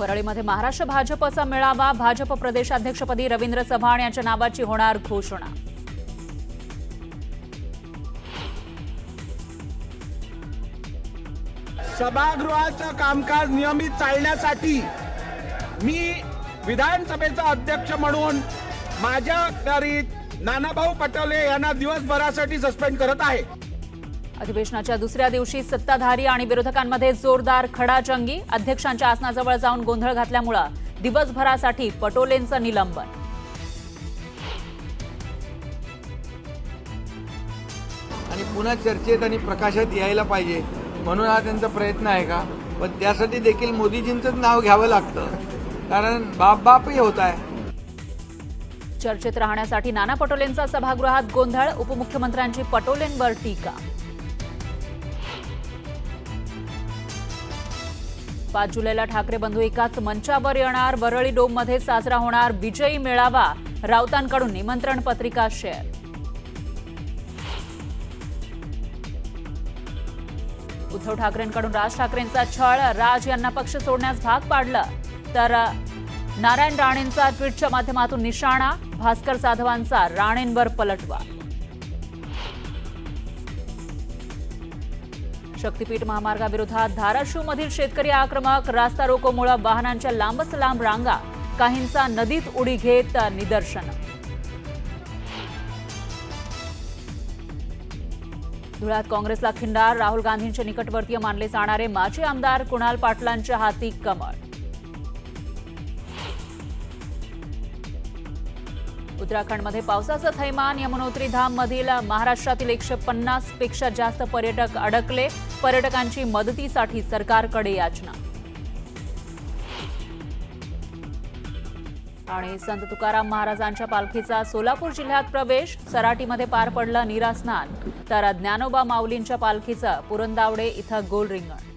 परळीमध्ये महाराष्ट्र भाजपचा मेळावा, भाजप प्रदेशाध्यक्षपदी रवींद्र चव्हाण यांच्या नावाची होणार घोषणा। सभागृहाचं कामकाज नियमित चालण्यासाठी मी विधानसभेचा अध्यक्ष म्हणून माझ्याकरिता नानाभाऊ पटोले यांना दिवसभरासाठी सस्पेंड करत आहे। अधिवेशनाच्या दुसऱ्या दिवशी सत्ताधारी आणि विरोधकांमध्ये जोरदार खडाजंगी, अध्यक्षांच्या आसनाजवळ जाऊन गोंधळ घातल्यामुळे दिवसभरासाठी पटोलेंचं निलंबन। आणि पुन्हा चर्चेत आणि प्रकाशात यायला पाहिजे म्हणून हा त्यांचा प्रयत्न आहे का? पण त्यासाठी देखील मोदीजींचंच नाव घ्यावं लागतं, कारण बापही होत आहे। चर्चेत राहण्यासाठी नाना पटोलेंचा सभागृहात गोंधळ, उपमुख्यमंत्र्यांची पटोलेंवर टीका। 5 जुलैला ठाकरे बंधू एकाच मंचावर येणार, वरळी डोममध्ये साजरा होणार विजयी मेळावा, राऊतांकडून निमंत्रण पत्रिका शेअर। उद्धव ठाकरेंकडून राज ठाकरेंचा छळ, राज यांना पक्ष सोडण्यास भाग पाडलं, तर नारायण राणेंचा ट्विटच्या माध्यमातून निशाणा, भास्कर जाधवांचा राणेंवर पलटवार। शक्तीपीठ महामार्गाविरोधात धाराशिवमधील शेतकरी आक्रमक, रास्ता रोकोमुळे वाहनांच्या लांबच लांब रांगा, काहींचा नदीत उडी घेत निदर्शन। धुळ्यात काँग्रेसला खिंडार, राहुल गांधींचे निकटवर्तीय मानले जाणारे माजी आमदार कुणाल पाटलांच्या हाती कमळ। उत्तराखंडमध्ये पावसाचं थैमान, यमुनोत्री धाम मधील महाराष्ट्रातील 150 पेक्षा जास्त पर्यटक अडकले, पर्यटकांची मदतीसाठी सरकारकडे याचना। आणि संत तुकाराम महाराजांच्या पालखीचा सोलापूर जिल्ह्यात प्रवेश, सराटीमध्ये पार पडलं नीरा स्नान, तर ज्ञानोबा माऊलींच्या पालखीचं पुरंदावडे इथं गोल रिंगण।